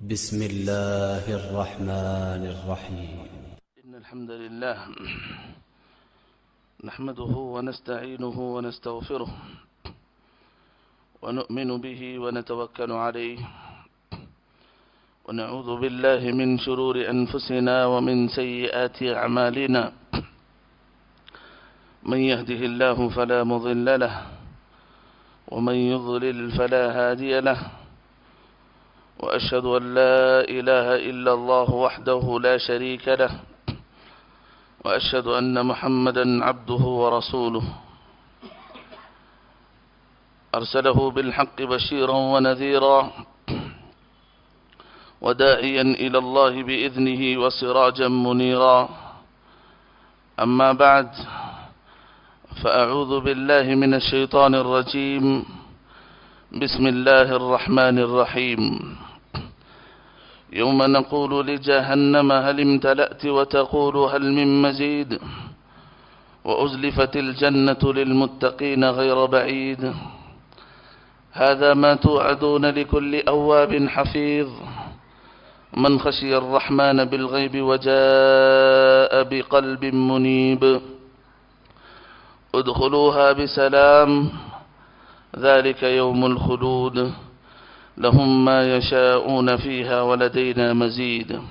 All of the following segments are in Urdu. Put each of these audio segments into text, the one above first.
بسم الله الرحمن الرحيم. إن الحمد لله نحمده ونستعينه ونستغفره ونؤمن به ونتوكل عليه ونعوذ بالله من شرور أنفسنا ومن سيئات أعمالنا. من يهده الله فلا مضل له ومن يضلل فلا هادي له، وأشهد أن لا إله إلا الله وحده لا شريك له، وأشهد أن محمدا عبده ورسوله أرسله بالحق بشيرا ونذيرا وداعيا إلى الله بإذنه وسراجا منيرا. أما بعد، فأعوذ بالله من الشيطان الرجيم. بسم الله الرحمن الرحيم. يوم نقول لجهنم هل امتلأت وتقول هل من مزيد، وأزلفت الجنة للمتقين غير بعيد. هذا ما توعدون لكل أواب حفيظ، من خشي الرحمن بالغيب وجاء بقلب منيب. ادخلوها بسلام، ذلك يوم الخلود، لهم ما يشاءون فيها ولدينا مزيد.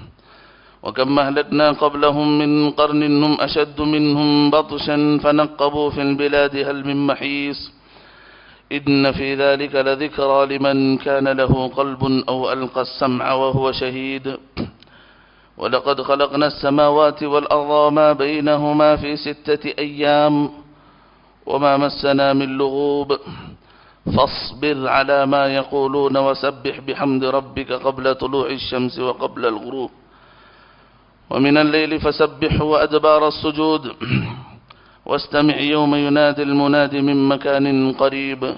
وكم أهلكنا قبلهم من قرن هم أشد منهم بطشا فنقبوا في البلاد هل من محيص. إن في ذلك لذكرى لمن كان له قلب أو ألقى السمع وهو شهيد. ولقد خلقنا السماوات والأرض وما بينهما في 6 أيام وما مسنا من لغوب. فاصبر على ما يقولون وسبح بحمد ربك قبل طلوع الشمس وقبل الغروب، ومن الليل فسبحه وأدبار السجود. واستمع يوم ينادي المناد من مكان قريب،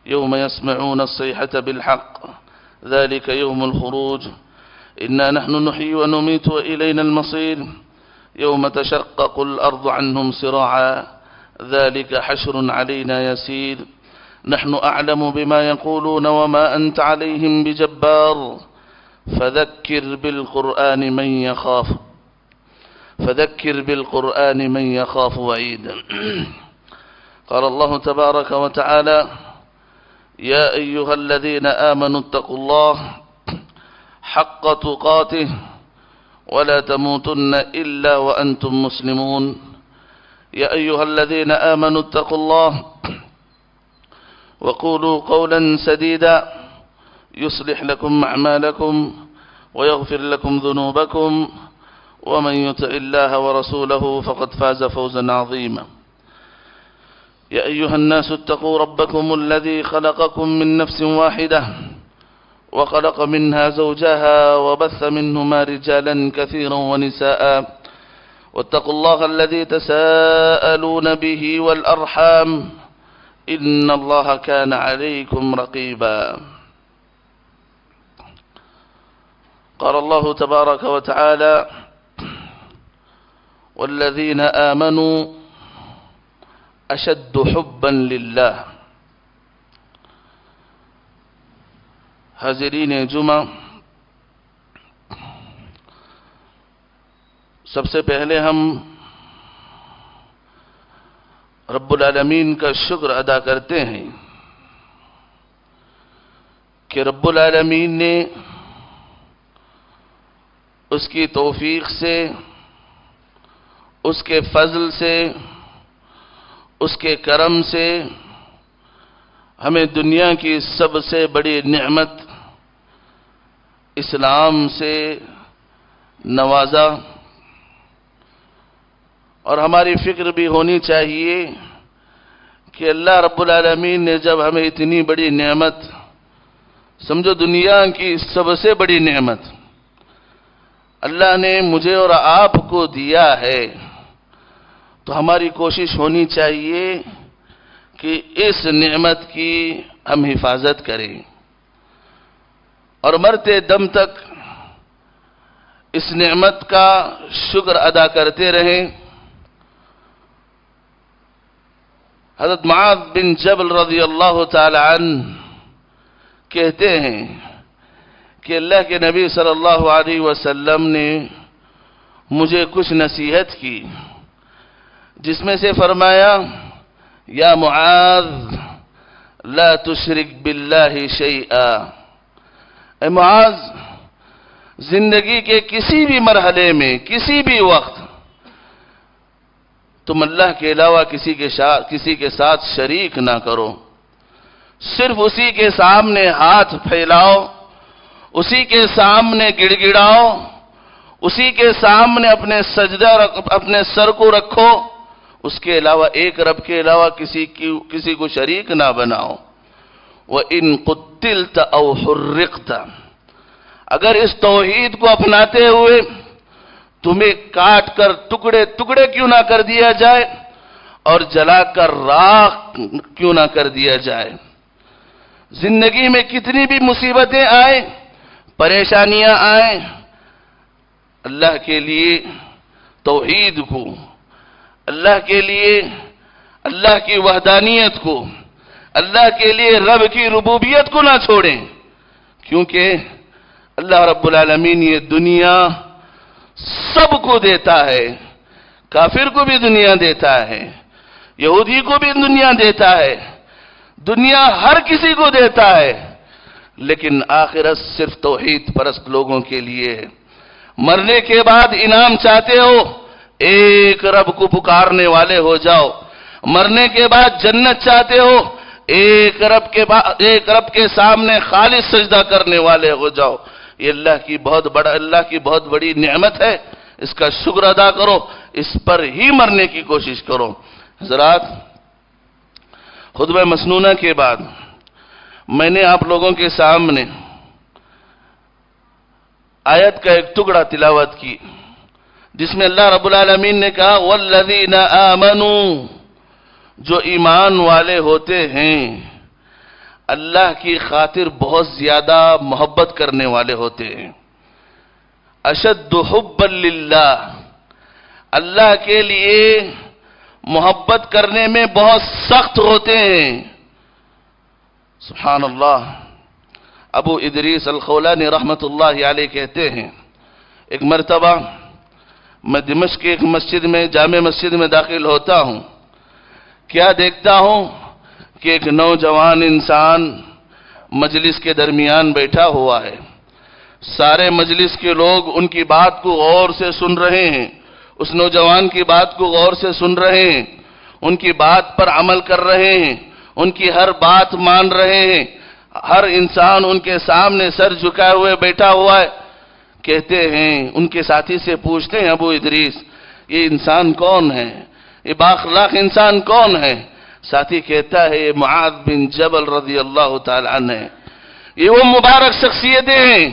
يوم يسمعون الصيحة بالحق، ذلك يوم الخروج. إنا نحن نحيي ونميت وإلينا المصير. يوم تشقق الأرض عنهم سراعا، ذلك حشر علينا يسير. نحن أعلم بما يقولون وما أنت عليهم بجبار. فذكر بالقرآن من يخاف وعيد. قال الله تبارك وتعالى: يا أيها الذين آمنوا اتقوا الله حق تقاته ولا تموتن إلا وأنتم مسلمون. يا أيها الذين آمنوا اتقوا الله وقولوا قولا سديدا يصلح لكم أعمالكم ويغفر لكم ذنوبكم، ومن يطع الله ورسوله فقد فاز فوزا عظيما. يا أيها الناس اتقوا ربكم الذي خلقكم من نفس واحدة وخلق منها زوجها وبث منهما رجالا كثيرا ونساء، واتقوا الله الذي تساءلون به والأرحام، إن الله كان عليكم رقيبا. قال الله تبارك وتعالى: والذين آمنوا أشد حبا لله. حاضرین جمعہ، سب سے پہلے ہم رب العالمین کا شکر ادا کرتے ہیں کہ رب العالمین نے اس کی توفیق سے، اس کے فضل سے، اس کے کرم سے ہمیں دنیا کی سب سے بڑی نعمت اسلام سے نوازا. اور ہماری فکر بھی ہونی چاہیے کہ اللہ رب العالمین نے جب ہمیں اتنی بڑی نعمت، سمجھو دنیا کی سب سے بڑی نعمت اللہ نے مجھے اور آپ کو دیا ہے، تو ہماری کوشش ہونی چاہیے کہ اس نعمت کی ہم حفاظت کریں اور مرتے دم تک اس نعمت کا شکر ادا کرتے رہیں. حضرت معاذ بن جبل رضی اللہ تعالی عنہ کہتے ہیں کہ اللہ کے نبی صلی اللہ علیہ وسلم نے مجھے کچھ نصیحت کی، جس میں سے فرمایا یا معاذ لا تشرک باللہ شیئا، اے معاذ زندگی کے کسی بھی مرحلے میں کسی بھی وقت تم اللہ کے علاوہ کسی کے ساتھ شریک نہ کرو، صرف اسی کے سامنے ہاتھ پھیلاؤ، اسی کے سامنے گڑ گڑاؤ، اسی کے سامنے اپنے سر کو رکھو، اس کے علاوہ ایک رب کے علاوہ کسی کو شریک نہ بناؤ۔ وَإِن قُتِّلْتَ أَوْ حُرِّقْتَ، اگر اس توحید کو اپناتے ہوئے تمہیں کاٹ کر ٹکڑے ٹکڑے کیوں نہ کر دیا جائے اور جلا کر راکھ کیوں نہ کر دیا جائے، زندگی میں کتنی بھی مصیبتیں آئیں، پریشانیاں آئیں، اللہ کے لیے توحید کو، اللہ کے لیے اللہ کی وحدانیت کو، اللہ کے لیے رب کی ربوبیت کو نہ چھوڑیں، کیونکہ اللہ رب العالمین یہ دنیا سب کو دیتا ہے، کافر کو بھی دنیا دیتا ہے، یہودی کو بھی دنیا دیتا ہے، دنیا ہر کسی کو دیتا ہے، لیکن آخرت صرف توحید پرست لوگوں کے لیے ہے۔ مرنے کے بعد انعام چاہتے ہو، ایک رب کو پکارنے والے ہو جاؤ، مرنے کے بعد جنت چاہتے ہو، ایک رب کے سامنے خالص سجدہ کرنے والے ہو جاؤ۔ یہ اللہ کی بہت بڑی نعمت ہے، اس کا شکر ادا کرو، اس پر ہی مرنے کی کوشش کرو۔ حضرات، خطبہ مسنونہ کے بعد میں نے آپ لوگوں کے سامنے آیت کا ایک ٹکڑا تلاوت کی، جس میں اللہ رب العالمین نے کہا والذین آمنوا، جو ایمان والے ہوتے ہیں اللہ کی خاطر بہت زیادہ محبت کرنے والے ہوتے ہیں، اشد حبا للہ، اللہ کے لیے محبت کرنے میں بہت سخت ہوتے ہیں۔ سبحان اللہ۔ ابو ادریس الخولانی رحمت اللہ علیہ کہتے ہیں، ایک مرتبہ میں دمشق کی ایک مسجد میں، جامع مسجد میں داخل ہوتا ہوں، کیا دیکھتا ہوں کہ ایک نوجوان انسان مجلس کے درمیان بیٹھا ہوا ہے، سارے مجلس کے لوگ ان کی بات کو غور سے سن رہے ہیں، اس نوجوان کی بات کو غور سے سن رہے ہیں، ان کی بات پر عمل کر رہے ہیں، ان کی ہر بات مان رہے ہیں، ہر انسان ان کے سامنے سر جھکائے ہوئے بیٹھا ہوا ہے۔ کہتے ہیں، ان کے ساتھی سے پوچھتے ہیں، ابو ادریس یہ انسان کون ہے، یہ بااخلاق انسان کون ہے؟ ساتھی کہتا ہے یہ معاذ بن جبل رضی اللہ تعالی عنہ ہے، یہ وہ مبارک شخصیتیں ہیں،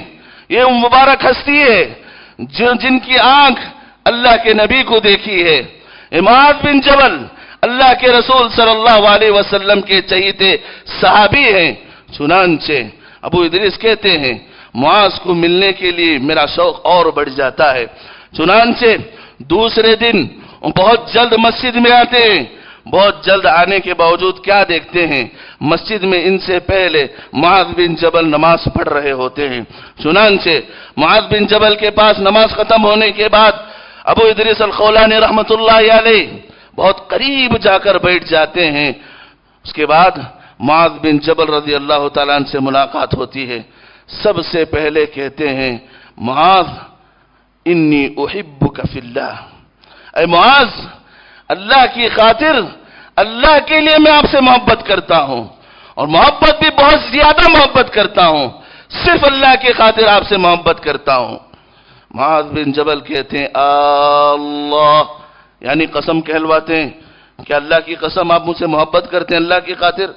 یہ وہ مبارک ہستی ہے جن کی آنکھ اللہ کے نبی کو دیکھی ہے۔ معاذ بن جبل اللہ کے رسول صلی اللہ علیہ وسلم کے چہیتے صحابی ہیں۔ چنانچہ ابو ادریس کہتے ہیں معاذ کو ملنے کے لیے میرا شوق اور بڑھ جاتا ہے، چنانچہ دوسرے دن بہت جلد مسجد میں آتے ہیں۔ بہت جلد آنے کے باوجود کیا دیکھتے ہیں، مسجد میں ان سے پہلے معاذ بن جبل نماز پڑھ رہے ہوتے ہیں۔ چنانچہ معاذ بن جبل کے پاس نماز ختم ہونے کے بعد ابو ادریس الخولانی رحمت اللہ علیہ بہت قریب جا کر بیٹھ جاتے ہیں۔ اس کے بعد معاذ بن جبل رضی اللہ تعالیٰ عنہ سے ملاقات ہوتی ہے۔ سب سے پہلے کہتے ہیں معاذ انی احبک فی اللہ، اے معاذ اللہ کی خاطر، اللہ کے لیے میں آپ سے محبت کرتا ہوں، اور محبت بھی بہت زیادہ محبت کرتا ہوں، صرف اللہ کی خاطر آپ سے محبت کرتا ہوں۔ معاذ بن جبل کہتے ہیں اللہ، یعنی قسم کہلواتے ہیں کہ اللہ کی قسم آپ مجھ سے محبت کرتے ہیں اللہ کی خاطر؟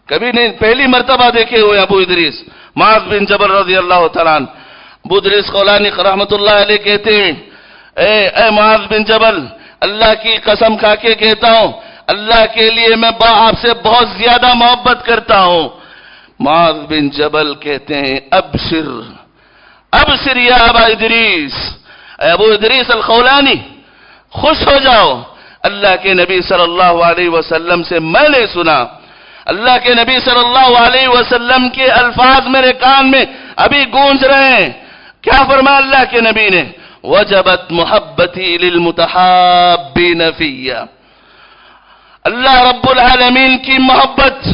کبھی نہیں، پہلی مرتبہ دیکھے ہوئے ابو ادریس معاذ بن جبل رضی اللہ تعالیٰ عنہ۔ ابو ادریس خولانی رحمت اللہ علیہ کہتے ہیں اے معاذ بن جبل، اللہ کی قسم کھا کے کہتا ہوں اللہ کے لیے میں آپ سے بہت زیادہ محبت کرتا ہوں۔ معاذ بن جبل کہتے ہیں ابشر ابشر یا ابا ادریس، اے ابو ادریس الخولانی خوش ہو جاؤ، اللہ کے نبی صلی اللہ علیہ وسلم سے میں نے سنا، اللہ کے نبی صلی اللہ علیہ وسلم کے الفاظ میرے کان میں ابھی گونج رہے ہیں. کیا فرمایا اللہ کے نبی نے؟ وجبت محبتی للمتحابین فی. اللہ رب العالمین کی محبت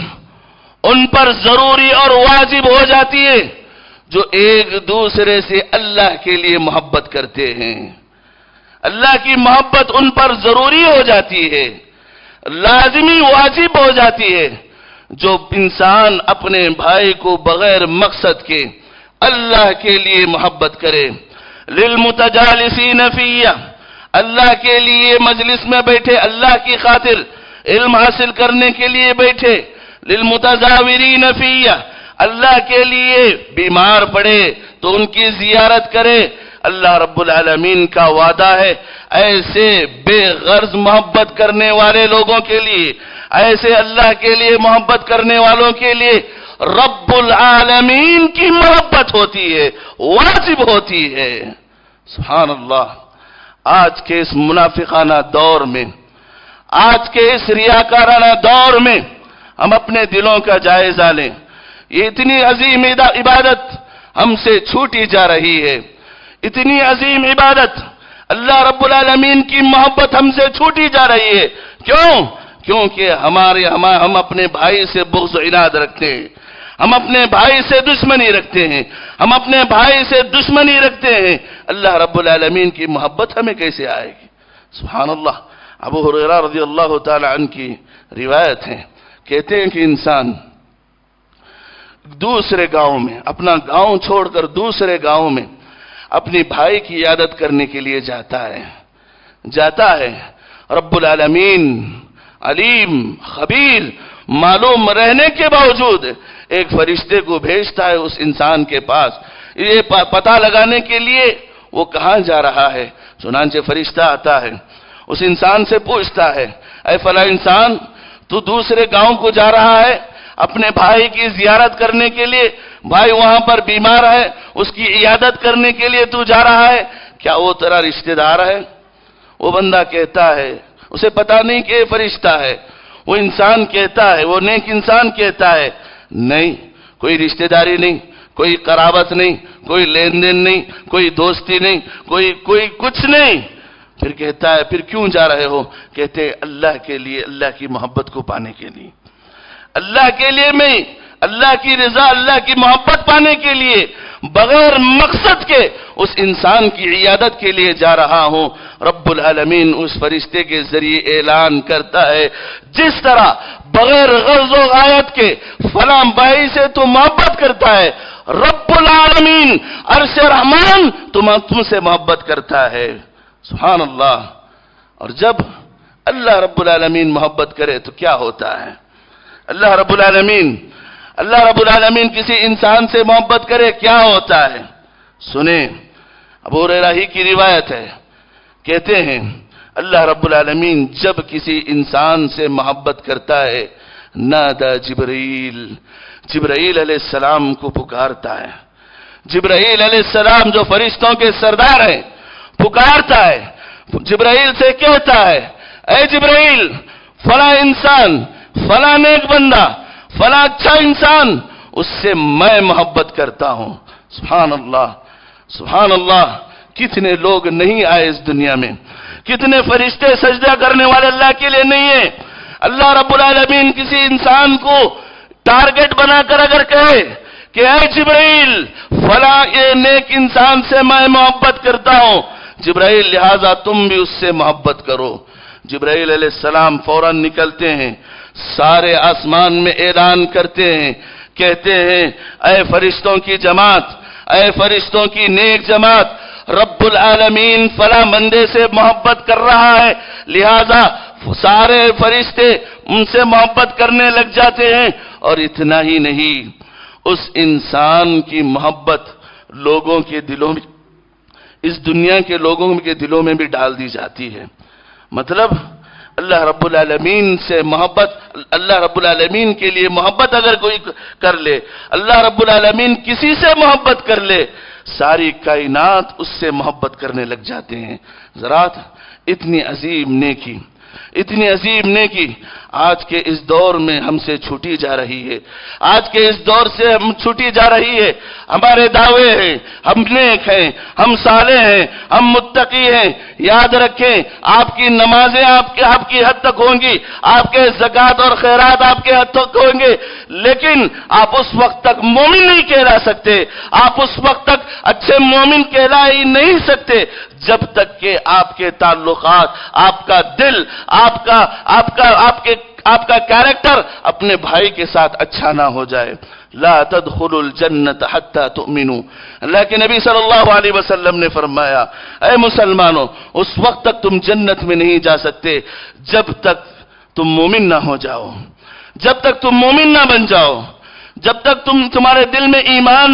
ان پر ضروری اور واجب ہو جاتی ہے جو ایک دوسرے سے اللہ کے لیے محبت کرتے ہیں. اللہ کی محبت ان پر ضروری ہو جاتی ہے، لازمی واجب ہو جاتی ہے. جو انسان اپنے بھائی کو بغیر مقصد کے اللہ کے لیے محبت کرے. للمتجالسین فی، اللہ کے لیے مجلس میں بیٹھے، اللہ کی خاطر علم حاصل کرنے کے لیے بیٹھے. للمتزاورین فی، اللہ کے لیے بیمار پڑے تو ان کی زیارت کرے. اللہ رب العالمین کا وعدہ ہے ایسے بے غرض محبت کرنے والے لوگوں کے لیے، ایسے اللہ کے لیے محبت کرنے والوں کے لیے رب العالمین کی محبت ہوتی ہے، واجب ہوتی ہے. سبحان اللہ. آج کے اس منافقانہ دور میں، آج کے اس ریاکارانہ دور میں ہم اپنے دلوں کا جائزہ لیں. یہ اتنی عظیم عبادت ہم سے چھوٹی جا رہی ہے. اتنی عظیم عبادت اللہ رب العالمین کی محبت ہم سے چھوٹی جا رہی ہے. کیوں؟ کیونکہ ہم اپنے بھائی سے بغض و عناد رکھتے ہیں، ہم اپنے بھائی سے دشمنی رکھتے ہیں، ہم اپنے بھائی سے دشمنی رکھتے ہیں. اللہ رب العالمین کی محبت ہمیں کیسے آئے گی؟ سبحان اللہ. ابو ہریرہ رضی اللہ تعالی عنہ کی روایت ہے، کہتے ہیں کہ انسان دوسرے گاؤں میں، اپنا گاؤں چھوڑ کر دوسرے گاؤں میں اپنی بھائی کی عیادت کرنے کے لیے جاتا ہے. رب العالمین علیم خبیر معلوم رہنے کے باوجود ایک فرشتے کو بھیجتا ہے اس انسان کے پاس، یہ پتہ لگانے کے لیے وہ کہاں جا رہا ہے. چنانچہ فرشتہ آتا ہے، اس انسان سے پوچھتا ہے، اے فلاں انسان، تو دوسرے گاؤں کو جا رہا ہے اپنے بھائی کی زیارت کرنے کے لیے، بھائی وہاں پر بیمار ہے، اس کی عیادت کرنے کے لیے تو جا رہا ہے، کیا وہ تیرا رشتہ دار ہے؟ وہ بندہ کہتا ہے، اسے پتا نہیں کہ فرشتہ ہے، وہ انسان کہتا ہے، وہ نیک انسان کہتا ہے، نہیں، کوئی رشتہ داری نہیں، کوئی قرابت نہیں، کوئی لین دین نہیں، کوئی دوستی نہیں، کوئی کچھ نہیں. پھر کہتا ہے، پھر کیوں جا رہے ہو؟ کہتے ہیں اللہ کے لیے، اللہ کی محبت کو پانے کے لیے. اللہ کے لیے میں اللہ کی رضا، اللہ کی محبت پانے کے لیے بغیر مقصد کے اس انسان کی عیادت کے لیے جا رہا ہوں. رب العالمین اس فرشتے کے ذریعے اعلان کرتا ہے، جس طرح بغیر غرض و غایت کے فلاں بھائی سے تو محبت کرتا ہے، رب العالمین عرش رحمان تم سے محبت کرتا ہے. سبحان اللہ. اور جب اللہ رب العالمین محبت کرے تو کیا ہوتا ہے؟ اللہ رب العالمین کسی انسان سے محبت کرے کیا ہوتا ہے؟ سنیں، ابو ہریرہ ہی کی روایت ہے، کہتے ہیں اللہ رب العالمین جب کسی انسان سے محبت کرتا ہے، نادا جبرائیل علیہ السلام کو پکارتا ہے. جبرائیل علیہ السلام جو فرشتوں کے سردار ہیں پکارتا ہے، جبرائیل سے کہتا ہے، اے جبرائیل، فلاں انسان، فلاں نیک بندہ، فلاں اچھا انسان، اس سے میں محبت کرتا ہوں. سبحان اللہ. سبحان اللہ. کتنے لوگ نہیں آئے اس دنیا میں، کتنے فرشتے سجدہ کرنے والے اللہ کے لیے نہیں ہیں. اللہ رب العالمین کسی انسان کو ٹارگٹ بنا کر اگر کہے کہ اے جبرائیل، فلاں یہ نیک انسان سے میں محبت کرتا ہوں، جبرائیل لہذا تم بھی اس سے محبت کرو. جبرائیل علیہ السلام فوراً نکلتے ہیں، سارے آسمان میں اعلان کرتے ہیں، کہتے ہیں، اے فرشتوں کی جماعت، اے فرشتوں کی نیک جماعت، رب العالمین فلاں بندے سے محبت کر رہا ہے، لہذا سارے فرشتے ان سے محبت کرنے لگ جاتے ہیں. اور اتنا ہی نہیں، اس انسان کی محبت لوگوں کے دلوں میں، اس دنیا کے لوگوں کے دلوں میں بھی ڈال دی جاتی ہے. مطلب اللہ رب العالمین سے محبت، اللہ رب العالمین کے لیے محبت اگر کوئی کر لے، اللہ رب العالمین کسی سے محبت کر لے، ساری کائنات اس سے محبت کرنے لگ جاتے ہیں. ذرا اتنی عظیم نیکی، اتنی عظیم نیکی آج کے اس دور میں ہم سے چھوٹی جا رہی ہے، آج کے اس دور سے ہم چھوٹی جا رہی ہے۔ ہمارے دعوے ہیں، ہم نیک ہیں، ہم صالح ہیں، ہم متقی ہیں، یاد رکھیں آپ کی نمازیں آپ کی حد تک ہوں گی، آپ کے زکوٰۃ اور خیرات آپ کے حد تک ہوں گے، لیکن آپ اس وقت تک مومن نہیں کہلا سکتے، آپ اس وقت تک اچھے مومن کہلا ہی نہیں سکتے جب تک کہ آپ کے تعلقات، آپ کا دل، آپ کا کیریکٹر اپنے بھائی کے ساتھ اچھا نہ ہو جائے۔ لا تدخلوا الجنت حتی تؤمنوا، اللہ کے نبی صلی اللہ علیہ وسلم نے فرمایا اے مسلمانوں اس وقت تک تم جنت میں نہیں جا سکتے جب تک تم مومن نہ ہو جاؤ، جب تک تم مومن نہ بن جاؤ، جب تک تمہارے دل میں ایمان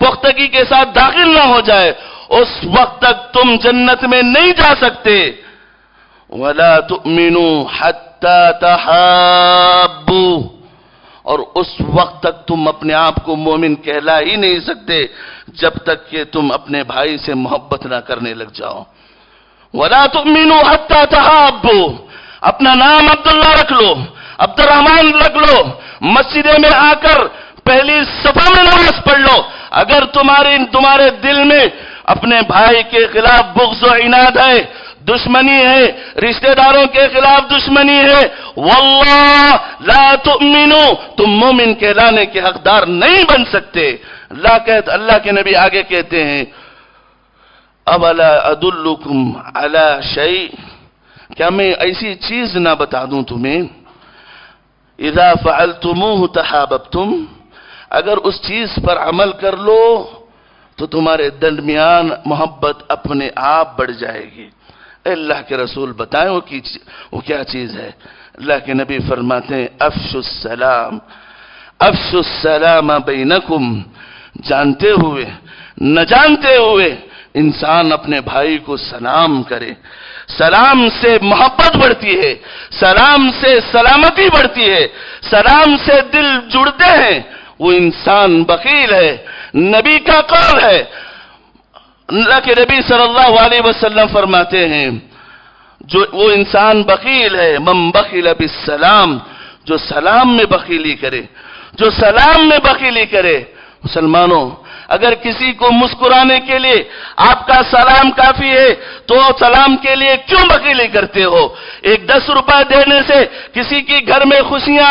پختگی کے ساتھ داخل نہ ہو جائے اس وقت تک تم جنت میں نہیں جا سکتے۔ وَلَا تُؤْمِنُوا حَتَّى تَحَابُّوا، اور اس وقت تک تم اپنے آپ کو مومن کہلا ہی نہیں سکتے جب تک کہ تم اپنے بھائی سے محبت نہ کرنے لگ جاؤ۔ وَلَا تُؤْمِنُوا حَتَّى تَحَابُّوا، اپنا نام عبداللہ رکھ لو، عبد الرحمن رکھ لو، مسجد میں آ کر پہلی صفحہ میں نماز پڑھ لو، اگر تمہارے دل میں اپنے بھائی کے خلاف بغض و عناد ہے، دشمنی ہے، رشتہ داروں کے خلاف دشمنی ہے، واللہ لا تؤمنو، تم مومن کہلانے کے حقدار نہیں بن سکتے۔ اللہ کے نبی آگے کہتے ہیں اولا ادلکم علی شیء، کیا میں ایسی چیز نہ بتا دوں تمہیں اذا فعلتموہ تحاببتم، اگر اس چیز پر عمل کر لو تو تمہارے درمیان محبت اپنے آپ بڑھ جائے گی۔ اے اللہ کے رسول بتائیں وہ کیا چیز ہے؟ اللہ کے نبی فرماتے ہیں افشوا السلام، افشوا السلام بینکم، جانتے ہوئے نہ جانتے ہوئے انسان اپنے بھائی کو سلام کرے، سلام سے محبت بڑھتی ہے، سلام سے سلامتی بڑھتی ہے، سلام سے دل جڑتے ہیں۔ وہ انسان بخیل ہے، نبی کا قول ہے، اللہ کے نبی صلی اللہ علیہ وسلم فرماتے ہیں جو وہ انسان بخیل ہے من بخل بالسلام، جو سلام میں بخیلی کرے، جو سلام میں بخیلی کرے۔ مسلمانوں اگر کسی کو مسکرانے کے لیے آپ کا سلام کافی ہے تو سلام کے لیے کیوں بخیلی کرتے ہو؟ ایک 10 روپے دینے سے کسی کی گھر میں خوشیاں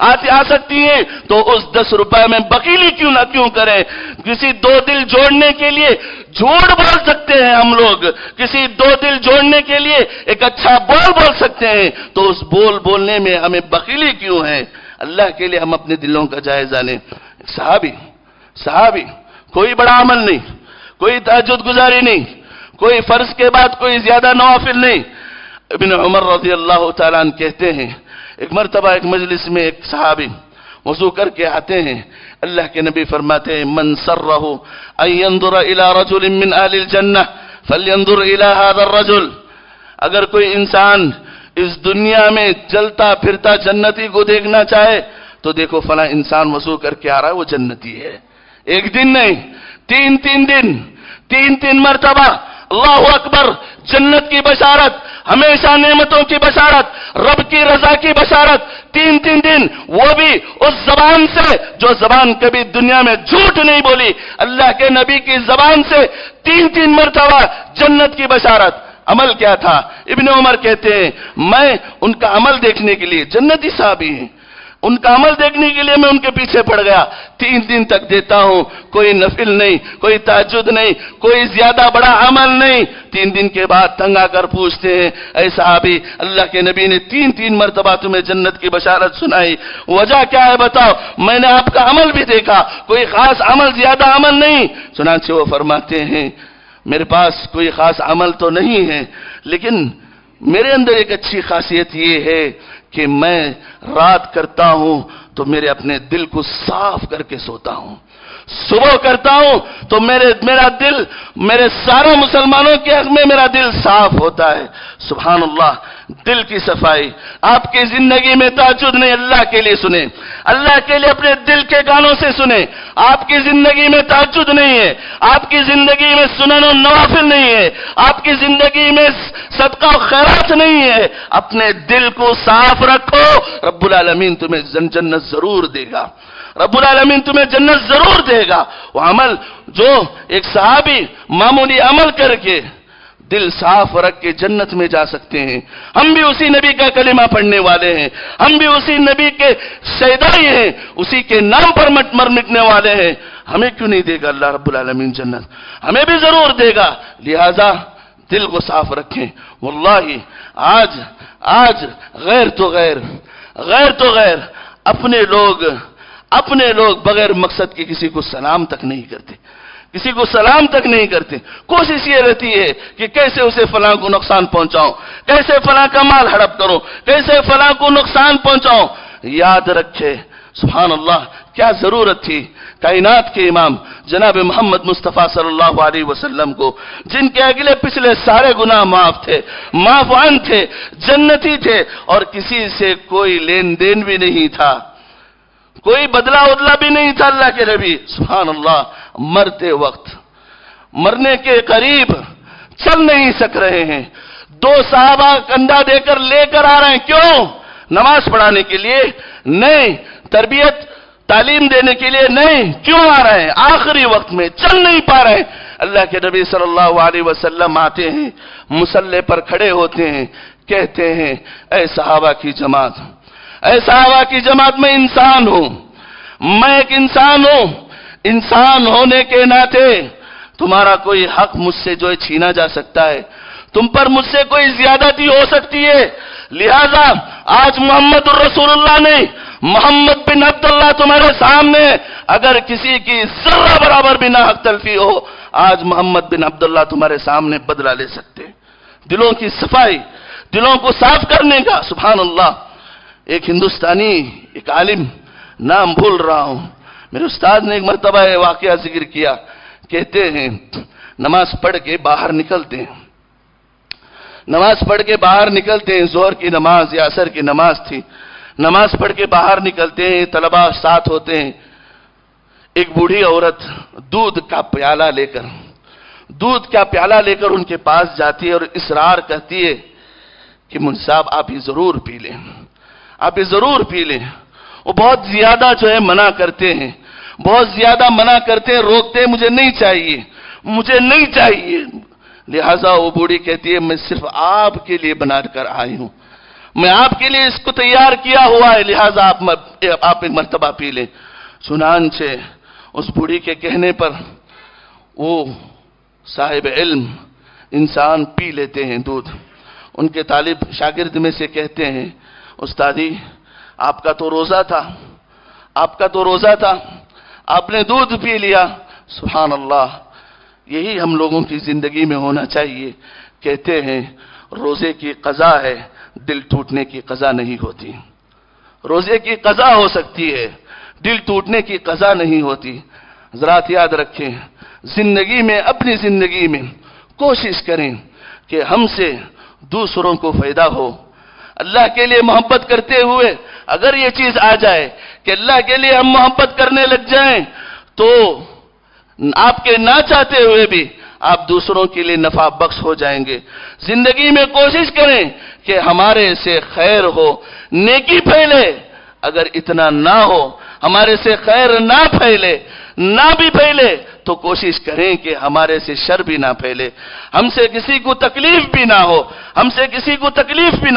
آ سکتی ہیں تو اس 10 روپے میں بخیلی کیوں کریں؟ کسی 2 دل جوڑنے کے لیے جھوٹ بول سکتے ہیں ہم لوگ، کسی 2 دل جوڑنے کے لیے ایک اچھا بول سکتے ہیں، تو اس بولنے میں ہمیں بخیلی کیوں ہے؟ اللہ کے لیے ہم اپنے دلوں کا جائزہ لیں۔ صحابی کوئی بڑا عمل نہیں، کوئی تہجد گزاری نہیں، کوئی فرض کے بعد کوئی زیادہ نوافل نہیں۔ ابن عمر رضی اللہ تعالیٰ عنہ کہتے ہیں ایک مرتبہ ایک مجلس میں ایک صحابی وضو کر کے آتے ہیں، اللہ کے نبی فرماتے ہیں من سرہ ان ينظر الى رجل من اہل الجنہ فلينظر الى هذا الرجل، اگر کوئی انسان اس دنیا میں چلتا پھرتا جنتی کو دیکھنا چاہے تو دیکھو فلاں انسان وضو کر کے آ رہا ہے وہ جنتی ہے۔ ایک دن نہیں، 3 دن، 3 مرتبہ اللہ اکبر، جنت کی بشارت، ہمیشہ نعمتوں کی بشارت، رب کی رضا کی بشارت، 3 دن، وہ بھی اس زبان سے جو زبان کبھی دنیا میں جھوٹ نہیں بولی، اللہ کے نبی کی زبان سے 3 مرتبہ جنت کی بشارت۔ عمل کیا تھا؟ ابن عمر کہتے ہیں میں ان کا عمل دیکھنے کے لیے، جنتی صحابی ہیں، ان کا عمل دیکھنے کے لیے میں ان کے پیچھے پڑ گیا، 3 دن تک دیتا ہوں، کوئی نفل نہیں، کوئی تہجد نہیں، کوئی زیادہ بڑا عمل نہیں۔ 3 دن کے بعد تنگ آ کر پوچھتے ہیں اے صحابی اللہ کے نبی نے 3 مرتبہ تمہیں جنت کی بشارت سنائی، وجہ کیا ہے بتاؤ؟ میں نے آپ کا عمل بھی دیکھا، کوئی خاص عمل، زیادہ عمل نہیں۔ چنانچہ وہ فرماتے ہیں میرے پاس کوئی خاص عمل تو نہیں ہے، لیکن میرے اندر ایک اچھی خاصیت یہ ہے کہ میں رات کرتا ہوں تو میرے اپنے دل کو صاف کر کے سوتا ہوں، صبح کرتا ہوں تو میرا دل میرے سارے مسلمانوں کے حق میں میرا دل صاف ہوتا ہے۔ سبحان اللہ، دل کی صفائی. آپ کی زندگی میں تہجد نہیں، اللہ کے لیے سنیں، اللہ کے لیے اپنے دل کے کانوں سے سنیں. آپ کی زندگی میں تہجد نہیں ہے، آپ کی زندگی میں سنن و نوافل نہیں ہے، آپ کی زندگی میں صدقہ و خیرات نہیں ہے. اپنے دل کو صاف رکھو، رب العالمین تمہیں جنت ضرور دے گا، رب العالمین تمہیں جنت ضرور دے گا. وہ عمل جو ایک صحابی معمولی عمل کر کے دل صاف رکھ کے جنت میں جا سکتے ہیں. ہم بھی اسی نبی کا کلمہ پڑھنے والے ہیں، ہم بھی اسی نبی کے شہدائی ہیں، اسی کے نام پر مر مٹنے والے ہیں. ہمیں کیوں نہیں دے گا اللہ رب العالمین جنت؟ ہمیں بھی ضرور دے گا. لہذا دل کو صاف رکھیں. واللہ آج غیر تو غیر اپنے لوگ بغیر مقصد کے کسی کو سلام تک نہیں کرتے، کسی کو سلام تک نہیں کرتے. کوشش یہ رہتی ہے کہ کیسے اسے فلاں کو نقصان پہنچاؤں، کیسے فلاں کا مال ہڑپ کروں، کیسے فلاں کو نقصان پہنچاؤں. یاد رکھے سبحان اللہ کیا ضرورت تھی کائنات کے امام جناب محمد مصطفیٰ صلی اللہ علیہ وسلم کو، جن کے اگلے پچھلے سارے گناہ معاف تھے، جنتی تھے، اور کسی سے کوئی لین دین بھی نہیں تھا، کوئی بدلہ ادلہ بھی نہیں تھا. اللہ کے نبی سبحان اللہ مرتے وقت مرنے کے قریب چل نہیں سک رہے ہیں. 2 صحابہ کندھا دے کر لے کر آ رہے ہیں. کیوں؟ نماز پڑھانے کے لیے نہیں، تربیت تعلیم دینے کے لیے نہیں. کیوں آ رہے ہیں؟ آخری وقت میں چل نہیں پا رہے ہیں. اللہ کے نبی صلی اللہ علیہ وسلم آتے ہیں، مصلی پر کھڑے ہوتے ہیں، کہتے ہیں اے صحابہ کی جماعت، اے صحابہ کی جماعت، میں انسان ہوں، میں ایک انسان ہوں. انسان ہونے کے ناطے تمہارا کوئی حق مجھ سے جو ہے چھینا جا سکتا ہے، تم پر مجھ سے کوئی زیادتی ہو سکتی ہے. لہذا آج محمد الرسول اللہ نے، محمد بن عبداللہ تمہارے سامنے، اگر کسی کی ذرہ برابر بھی نہ حق تلفی ہو، آج محمد بن عبداللہ تمہارے سامنے بدلہ لے سکتے. دلوں کی صفائی، دلوں کو صاف کرنے کا. سبحان اللہ. ایک ہندوستانی ایک عالم، نام بھول رہا ہوں، میرے استاد نے ایک مرتبہ یہ واقعہ ذکر کیا. کہتے ہیں نماز پڑھ کے باہر نکلتے ہیں، نماز پڑھ کے باہر نکلتے ہیں، ظہر کی نماز یا عصر کی نماز تھی، نماز پڑھ کے باہر نکلتے ہیں، طلباء ساتھ ہوتے ہیں. ایک بوڑھی عورت دودھ کا پیالہ لے کر ان کے پاس جاتی ہے اور اصرار کرتی ہے کہ مجھ صاحب آپ ہی ضرور پی لیں، آپ یہ ضرور پی لیں. وہ بہت زیادہ جو ہے منع کرتے ہیں، روکتے ہیں، مجھے نہیں چاہیے. لہٰذا وہ بوڑھی کہتی ہے میں صرف آپ کے لیے بنا کر آئی ہوں، میں آپ کے لیے اس کو تیار کیا ہوا ہے، لہٰذا آپ ایک مرتبہ پی لیں. چنانچہ اس بوڑھی کے کہنے پر وہ صاحب علم انسان پی لیتے ہیں دودھ. ان کے طالب شاگرد میں سے کہتے ہیں استادی آپ کا تو روزہ تھا، آپ نے دودھ پی لیا. سبحان اللہ. یہی ہم لوگوں کی زندگی میں ہونا چاہیے. کہتے ہیں روزے کی قضا ہے، دل ٹوٹنے کی قضا نہیں ہوتی. روزے کی قضا ہو سکتی ہے، دل ٹوٹنے کی قضا نہیں ہوتی. حضرات یاد رکھیں، اپنی زندگی میں کوشش کریں کہ ہم سے دوسروں کو فائدہ ہو. اللہ کے لیے محبت کرتے ہوئے اگر یہ چیز آ جائے کہ اللہ کے لیے ہم محبت کرنے لگ جائیں تو آپ کے نہ چاہتے ہوئے بھی آپ دوسروں کے لیے نفع بخش ہو جائیں گے. زندگی میں کوشش کریں کہ ہمارے سے خیر ہو، نیکی پھیلے. اگر اتنا نہ ہو، ہمارے سے خیر نہ بھی پھیلے تو کوشش کریں کہ ہمارے سے شر بھی نہ پھیلے، ہم سے کسی کو تکلیف بھی نہ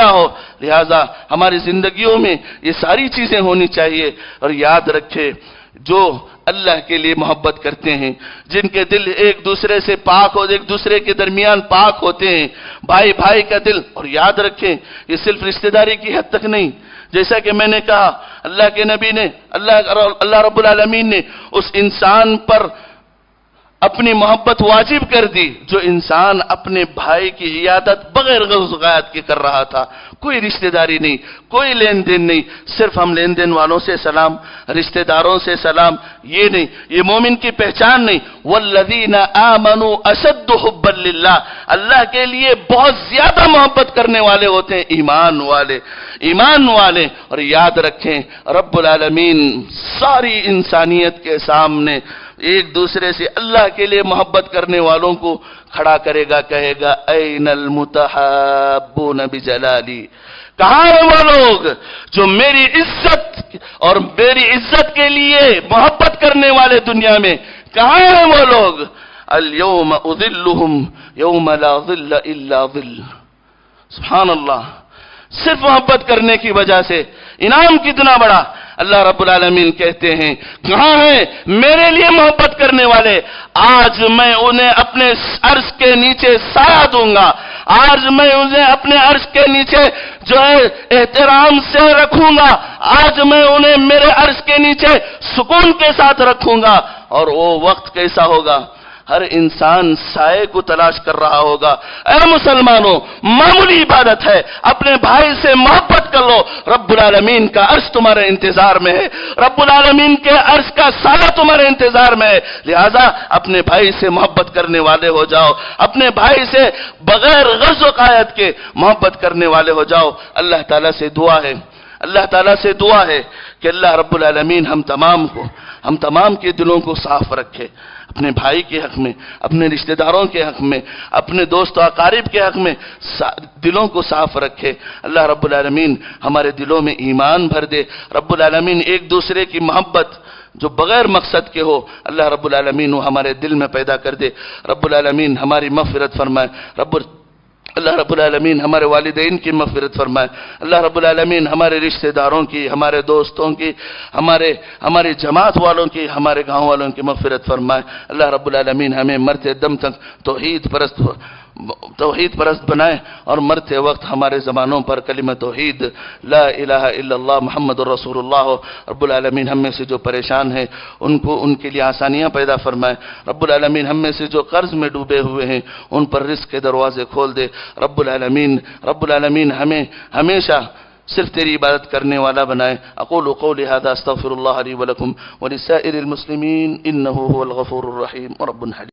ہو. لہذا ہماری زندگیوں میں یہ ساری چیزیں ہونی چاہیے. اور یاد رکھے جو اللہ کے لیے محبت کرتے ہیں، جن کے دل ایک دوسرے سے پاک ہو، ایک دوسرے کے درمیان پاک ہوتے ہیں، بھائی کا دل. اور یاد رکھیں یہ صرف رشتہ داری کی حد تک نہیں. جیسا کہ میں نے کہا اللہ کے نبی نے، اللہ رب العالمین نے اس انسان پر اپنی محبت واجب کر دی. جو انسان اپنے بھائی کی عیادت بغیر غرض غایت کے کر رہا تھا، کوئی رشتہ داری نہیں، کوئی لین دین نہیں، صرف ہم لین دین والوں سے سلام، رشتہ داروں سے سلام، یہ نہیں، یہ مومن کی پہچان نہیں. والذین آمنوا اشد حبا للہ، اللہ کے لیے بہت زیادہ محبت کرنے والے ہوتے ہیں ایمان والے. ایمان والے. اور یاد رکھیں رب العالمین ساری انسانیت کے سامنے ایک دوسرے سے اللہ کے لیے محبت کرنے والوں کو کھڑا کرے گا، کہے گا این المتحابون بجلالی. کہاں ہیں وہ لوگ جو میری عزت اور میری عزت کے لیے محبت کرنے والے دنیا میں؟ کہاں ہیں وہ لوگ؟ الیوم اذلہم یوم لا ظل الا ظل. سبحان اللہ. صرف محبت کرنے کی وجہ سے انعام کتنا بڑا. اللہ رب العالمین کہتے ہیں کہاں ہیں میرے لیے محبت کرنے والے؟ آج میں انہیں اپنے عرش کے نیچے سایہ دوں گا. آج میں انہیں اپنے عرش کے نیچے جو ہے احترام سے رکھوں گا. آج میں انہیں میرے عرش کے نیچے سکون کے ساتھ رکھوں گا. اور وہ وقت کیسا ہوگا؟ ہر انسان سائے کو تلاش کر رہا ہوگا. اے مسلمانوں، معمولی عبادت ہے، اپنے بھائی سے محبت کر لو. رب العالمین کا عرش تمہارے انتظار میں ہے، رب العالمین کے عرش کا سایہ تمہارے انتظار میں ہے. لہذا اپنے بھائی سے محبت کرنے والے ہو جاؤ، اپنے بھائی سے بغیر غرض و قایت کے محبت کرنے والے ہو جاؤ. اللہ تعالیٰ سے دعا ہے، اللہ تعالیٰ سے دعا ہے کہ اللہ رب العالمین ہم تمام کے دلوں کو صاف رکھے. اپنے بھائی کے حق میں، اپنے رشتہ داروں کے حق میں، اپنے دوست و اقارب کے حق میں دلوں کو صاف رکھے. اللہ رب العالمین ہمارے دلوں میں ایمان بھر دے. رب العالمین ایک دوسرے کی محبت جو بغیر مقصد کے ہو، اللہ رب العالمین وہ ہمارے دل میں پیدا کر دے. رب العالمین ہماری مغفرت فرمائے. اللہ رب العالمین ہمارے والدین کی مغفرت فرمائے. اللہ رب العالمین ہمارے رشتہ داروں کی، ہمارے دوستوں کی، ہماری جماعت والوں کی، ہمارے گاؤں والوں کی مغفرت فرمائے. اللہ رب العالمین ہمیں مرتے دم تک توحید پرست بنائے اور مرتے وقت ہمارے زبانوں پر کلمہ توحید لا الہ الا اللہ محمد الرسول اللہ. رب العالمین ہم میں سے جو پریشان ہیں ان کے لیے آسانیاں پیدا فرمائے. رب العالمین ہم میں سے جو قرض میں ڈوبے ہوئے ہیں ان پر رزق کے دروازے کھول دے. رب العالمین ہمیں ہمیشہ صرف تیری عبادت کرنے والا بنائے. اقول قولی هذا استغفر الله لي ولكم ولسائر المسلمين انه هو الغفور الرحيم ورب حليم.